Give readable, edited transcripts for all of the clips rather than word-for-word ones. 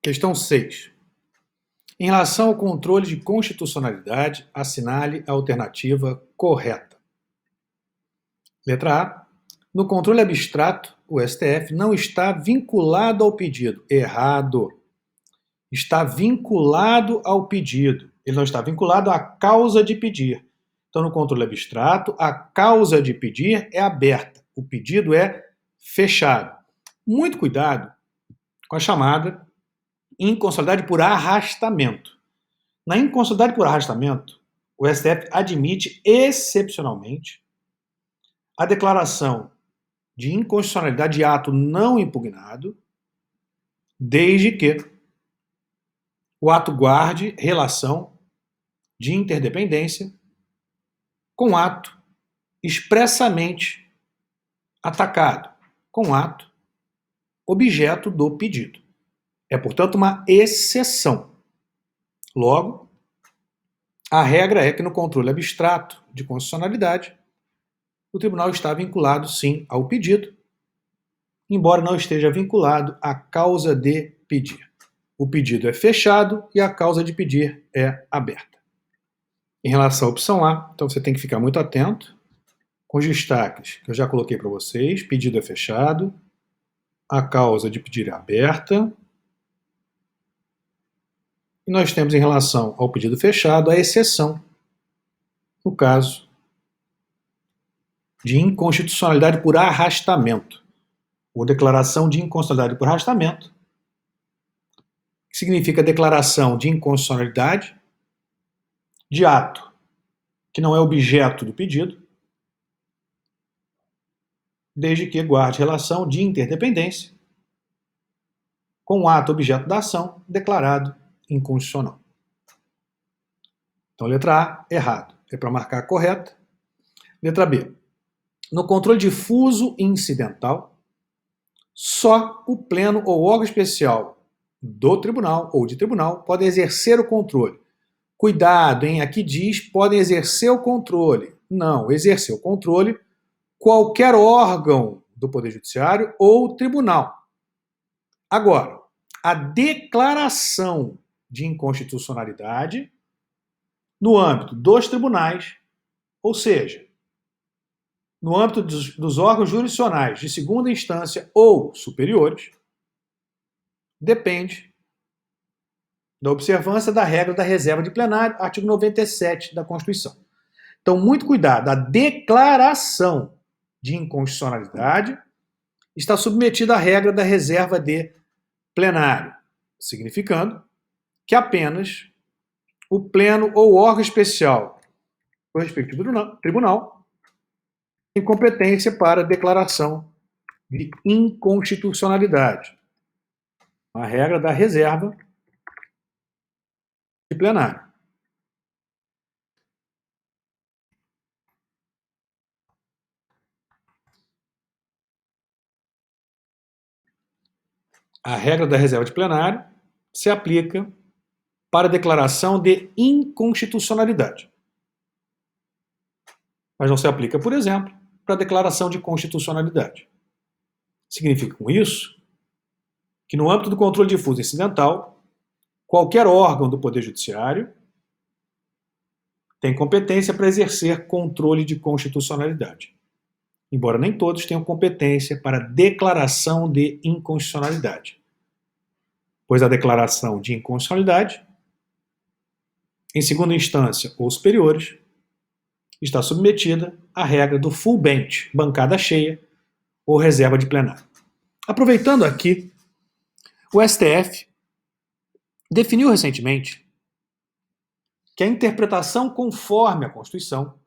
Questão 6. Em relação ao controle de constitucionalidade, assinale a alternativa correta. Letra A. No controle abstrato, o STF não está vinculado ao pedido. Errado. Está vinculado ao pedido. Ele não está vinculado à causa de pedir. Então, no controle abstrato, a causa de pedir é aberta. O pedido é fechado. Muito cuidado com a chamada inconstitucionalidade por arrastamento. Na inconstitucionalidade por arrastamento, o STF admite excepcionalmente a declaração de inconstitucionalidade de ato não impugnado, desde que o ato guarde relação de interdependência com ato expressamente atacado, com ato objeto do pedido. É, portanto, uma exceção. Logo, a regra é que no controle abstrato de constitucionalidade, o tribunal está vinculado, sim, ao pedido, embora não esteja vinculado à causa de pedir. O pedido é fechado e a causa de pedir é aberta. Em relação à opção A, então você tem que ficar muito atento com os destaques que eu já coloquei para vocês. Pedido é fechado, a causa de pedir é aberta. E nós temos em relação ao pedido fechado a exceção, no caso de inconstitucionalidade por arrastamento, ou declaração de inconstitucionalidade por arrastamento, que significa declaração de inconstitucionalidade de ato que não é objeto do pedido, desde que guarde relação de interdependência com o ato objeto da ação declarado inconstitucional. Então, letra A, errado. É para marcar correta. Letra B. No controle difuso e incidental, só o pleno ou órgão especial do tribunal ou de tribunal pode exercer o controle. Cuidado, hein? Aqui diz podem exercer o controle. Não, exercer o controle qualquer órgão do Poder Judiciário ou tribunal. Agora, a declaração de inconstitucionalidade no âmbito dos tribunais, ou seja, no âmbito dos órgãos jurisdicionais de segunda instância ou superiores, depende da observância da regra da reserva de plenário, artigo 97 da Constituição. Então, muito cuidado, a declaração de inconstitucionalidade está submetida à regra da reserva de plenário, significando que apenas o pleno ou órgão especial do respectivo tribunal tem competência para declaração de inconstitucionalidade. A regra da reserva de plenário. A regra da reserva de plenário se aplica para a declaração de inconstitucionalidade. Mas não se aplica, por exemplo, para a declaração de constitucionalidade. Significa com isso que no âmbito do controle difuso incidental, qualquer órgão do Poder Judiciário tem competência para exercer controle de constitucionalidade, embora nem todos tenham competência para declaração de inconstitucionalidade, pois a declaração de inconstitucionalidade, em segunda instância ou superiores, está submetida à regra do full bench, bancada cheia ou reserva de plenário. Aproveitando aqui, o STF definiu recentemente que a interpretação conforme a Constituição,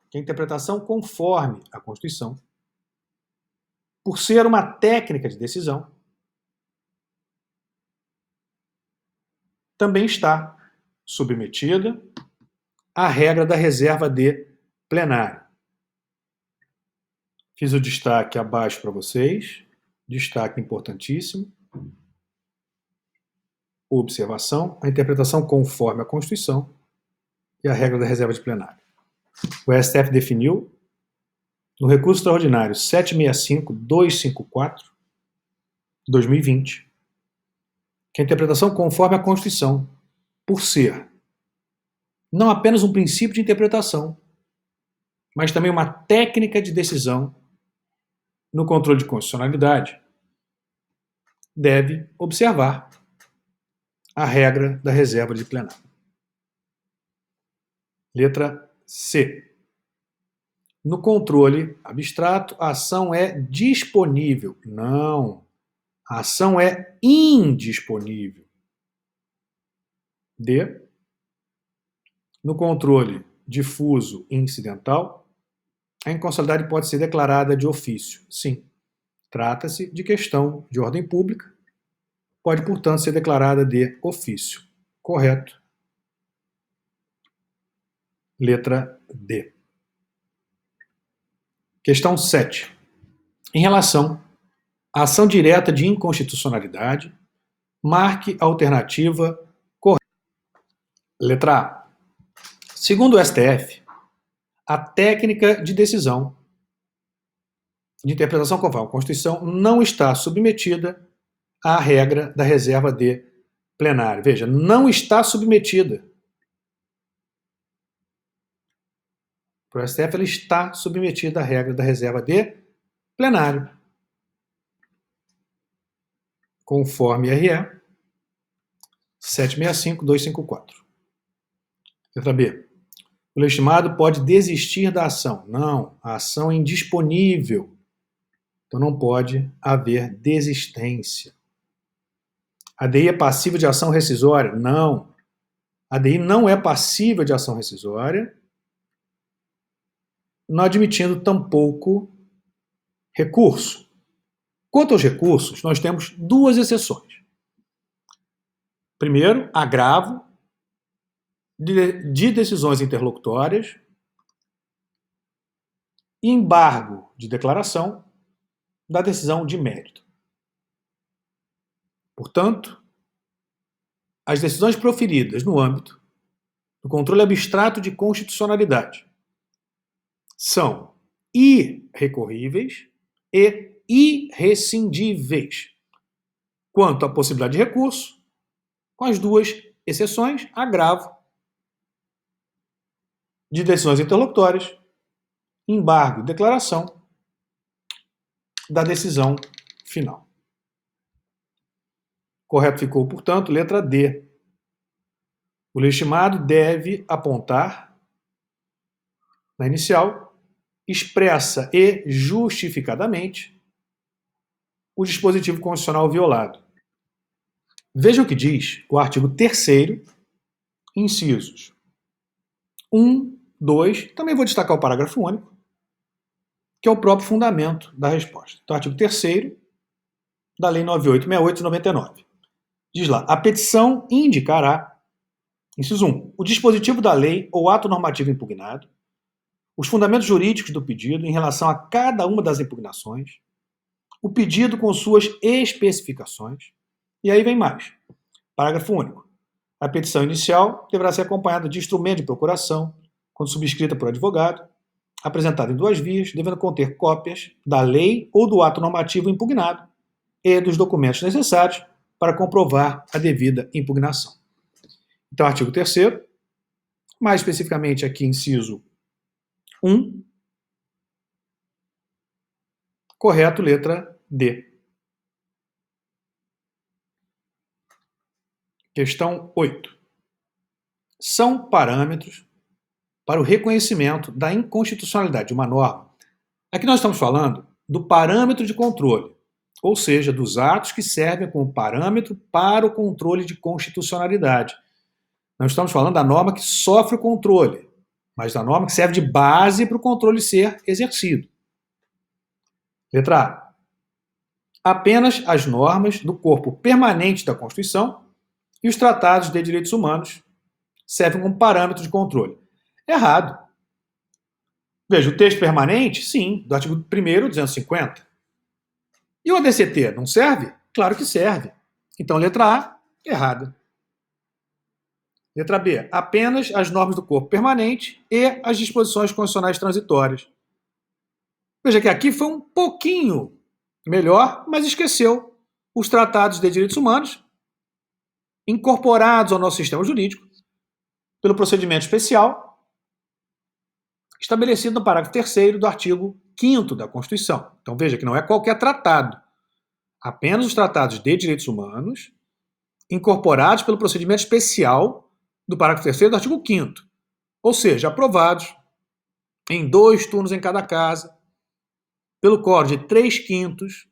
por ser uma técnica de decisão, também está submetida à regra da reserva de plenário. Fiz o destaque abaixo para vocês, destaque importantíssimo. Observação, a interpretação conforme a Constituição e a regra da reserva de plenário. O STF definiu, no recurso extraordinário 765-254, 2020, que é a interpretação conforme a Constituição, por ser não apenas um princípio de interpretação, mas também uma técnica de decisão no controle de constitucionalidade, deve observar a regra da reserva de plenário. Letra C. No controle abstrato, a ação é disponível. Não. A ação é indisponível. D. No controle difuso e incidental, a inconstitucionalidade pode ser declarada de ofício. Sim. Trata-se de questão de ordem pública. Pode, portanto, ser declarada de ofício. Correto. Letra D. Questão 7. Em relação à ação direta de inconstitucionalidade, marque a alternativa correta. Letra A. Segundo o STF, a técnica de decisão de interpretação conforme a Constituição não está submetida à regra da reserva de plenário. Veja, não está submetida. Para o STF, ela está submetida à regra da reserva de plenário. Conforme RE 765-254. Letra B. O legitimado pode desistir da ação. Não, a ação é indisponível. Então não pode haver desistência. A ADI é passível de ação rescisória? Não. A ADI não é passível de ação rescisória, não admitindo tampouco recurso. Quanto aos recursos, nós temos duas exceções. Primeiro, agravo de decisões interlocutórias, embargo de declaração da decisão de mérito. Portanto, as decisões proferidas no âmbito do controle abstrato de constitucionalidade são irrecorríveis e irrescindíveis quanto à possibilidade de recurso, com as duas exceções, agravo de decisões interlocutórias, embargo e declaração da decisão final. Correto ficou, portanto, letra D. O legitimado deve apontar, na inicial, expressa e justificadamente, o dispositivo constitucional violado. Veja o que diz o artigo 3º, incisos 1, 2, também vou destacar o parágrafo único, que é o próprio fundamento da resposta. Então, artigo 3º da Lei 9868 de 99. Diz lá, a petição indicará, inciso 1, o dispositivo da lei ou ato normativo impugnado, os fundamentos jurídicos do pedido em relação a cada uma das impugnações, o pedido com suas especificações, e aí vem mais. Parágrafo único. A petição inicial deverá ser acompanhada de instrumento de procuração, quando subscrita por advogado, apresentada em 2 vias, devendo conter cópias da lei ou do ato normativo impugnado e dos documentos necessários para comprovar a devida impugnação. Então, artigo 3º, mais especificamente aqui, inciso 1, correto, letra D. Questão 8. São parâmetros para o reconhecimento da inconstitucionalidade de uma norma. Aqui nós estamos falando do parâmetro de controle, ou seja, dos atos que servem como parâmetro para o controle de constitucionalidade. Não estamos falando da norma que sofre o controle, mas da norma que serve de base para o controle ser exercido. Letra A. Apenas as normas do corpo permanente da Constituição e os tratados de direitos humanos servem como parâmetro de controle. Errado. Veja, o texto permanente, sim, do artigo 1º, 250. E o ADCT, não serve? Claro que serve. Então, letra A, errada. Letra B, apenas as normas do corpo permanente e as disposições constitucionais transitórias. Veja que aqui foi um pouquinho melhor, mas esqueceu os tratados de direitos humanos incorporados ao nosso sistema jurídico pelo procedimento especial estabelecido no parágrafo 3º do artigo 5º da Constituição. Então veja que não é qualquer tratado, apenas os tratados de direitos humanos incorporados pelo procedimento especial do parágrafo 3º do artigo 5º, ou seja, aprovados em 2 turnos em cada casa, pelo quórum de 3/5.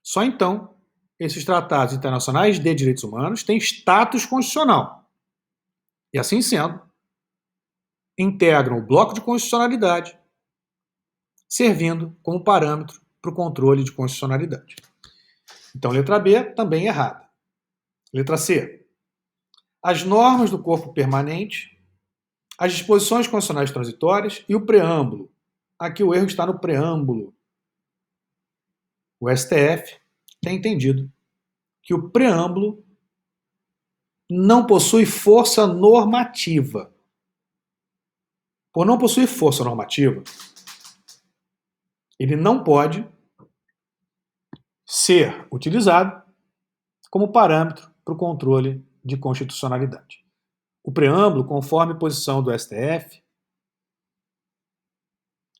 Só então esses tratados internacionais de direitos humanos têm status constitucional. E assim sendo, integram o bloco de constitucionalidade, servindo como parâmetro para o controle de constitucionalidade. Então, letra B também errada. Letra C. As normas do corpo permanente, as disposições constitucionais transitórias e o preâmbulo. Aqui o erro está no preâmbulo. O STF tem entendido que o preâmbulo não possui força normativa. Por não possuir força normativa, ele não pode ser utilizado como parâmetro para o controle de constitucionalidade. O preâmbulo, conforme posição do STF,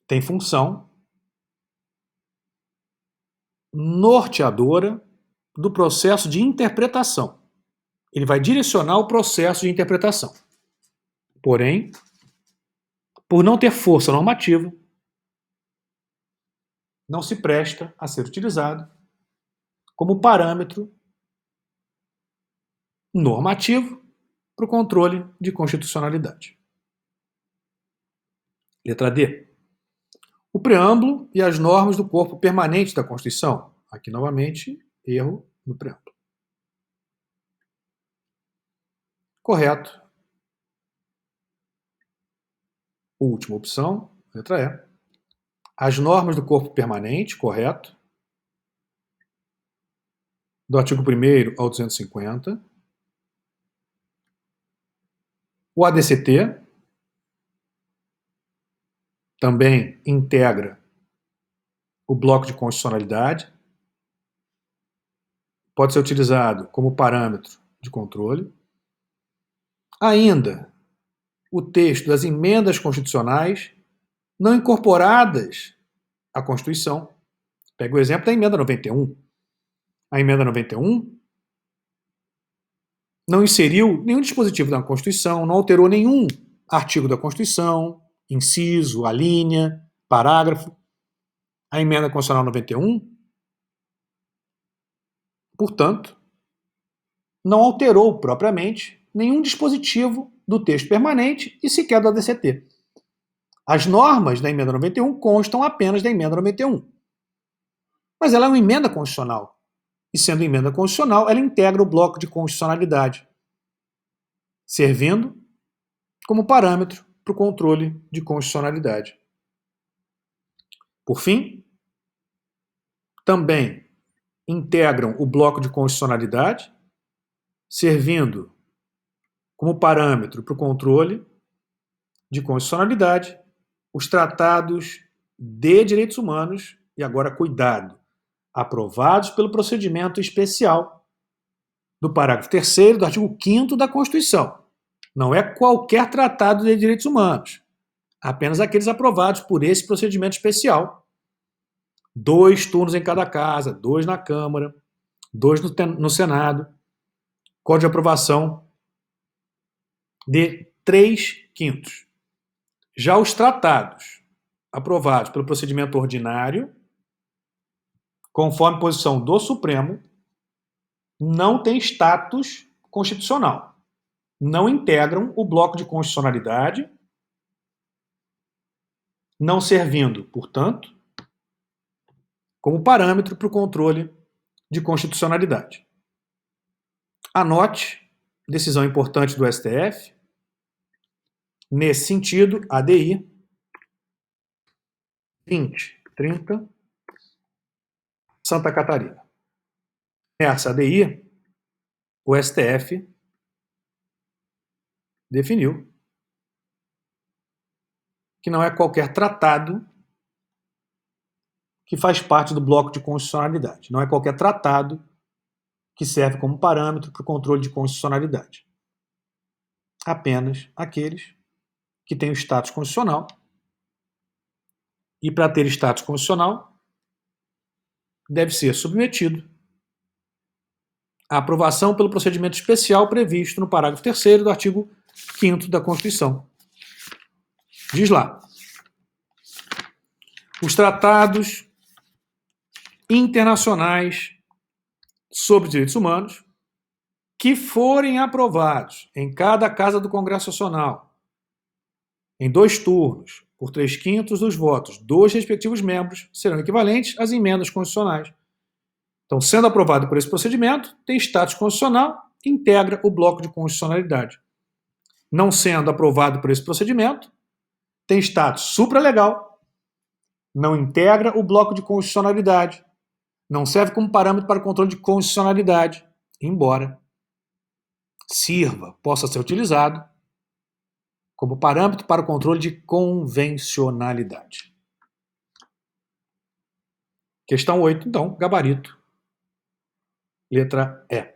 tem função norteadora do processo de interpretação. Ele vai direcionar o processo de interpretação. Porém, por não ter força normativa, não se presta a ser utilizado como parâmetro normativo para o controle de constitucionalidade. Letra D. O preâmbulo e as normas do corpo permanente da Constituição. Aqui, novamente, erro no preâmbulo. Correto. Última opção, letra E. As normas do corpo permanente, correto. Do artigo 1º ao 250. O ADCT também integra o bloco de constitucionalidade. Pode ser utilizado como parâmetro de controle. Ainda, o texto das emendas constitucionais não incorporadas à Constituição. Pega o exemplo da emenda 91. A emenda 91 não inseriu nenhum dispositivo da Constituição, não alterou nenhum artigo da Constituição, inciso, alínea, parágrafo. A emenda constitucional 91, portanto, não alterou propriamente nenhum dispositivo do texto permanente e sequer do ADCT. As normas da emenda 91 constam apenas da emenda 91. Mas ela é uma emenda constitucional. E sendo emenda constitucional, ela integra o bloco de constitucionalidade, servindo como parâmetro para o controle de constitucionalidade. Por fim, também integram o bloco de constitucionalidade, servindo como parâmetro para o controle de constitucionalidade os tratados de direitos humanos, e agora cuidado, aprovados pelo procedimento especial do parágrafo 3º do artigo 5º da Constituição. Não é qualquer tratado de direitos humanos, apenas aqueles aprovados por esse procedimento especial. 2 turnos em cada casa, 2 na Câmara, 2 no Senado, código de aprovação de 3/5. Já os tratados aprovados pelo procedimento ordinário, conforme posição do Supremo, não têm status constitucional. Não integram o bloco de constitucionalidade, não servindo, portanto, como parâmetro para o controle de constitucionalidade. Anote, decisão importante do STF, nesse sentido, ADI 2030, Santa Catarina. Nessa ADI, o STF definiu que não é qualquer tratado que faz parte do bloco de constitucionalidade. Não é qualquer tratado que serve como parâmetro para o controle de constitucionalidade. Apenas aqueles que têm o status constitucional. E para ter status constitucional, deve ser submetido à aprovação pelo procedimento especial previsto no parágrafo 3º do artigo 5º da Constituição. Diz lá: os tratados internacionais sobre direitos humanos que forem aprovados em cada Casa do Congresso Nacional, em 2 turnos, por 3/5 dos votos dos respectivos membros, serão equivalentes às emendas constitucionais. Então, sendo aprovado por esse procedimento, tem status constitucional, integra o bloco de constitucionalidade. Não sendo aprovado por esse procedimento, tem status supralegal, não integra o bloco de constitucionalidade, não serve como parâmetro para o controle de constitucionalidade, embora possa ser utilizado como parâmetro para o controle de convencionalidade. Questão 8, então, gabarito. Letra E.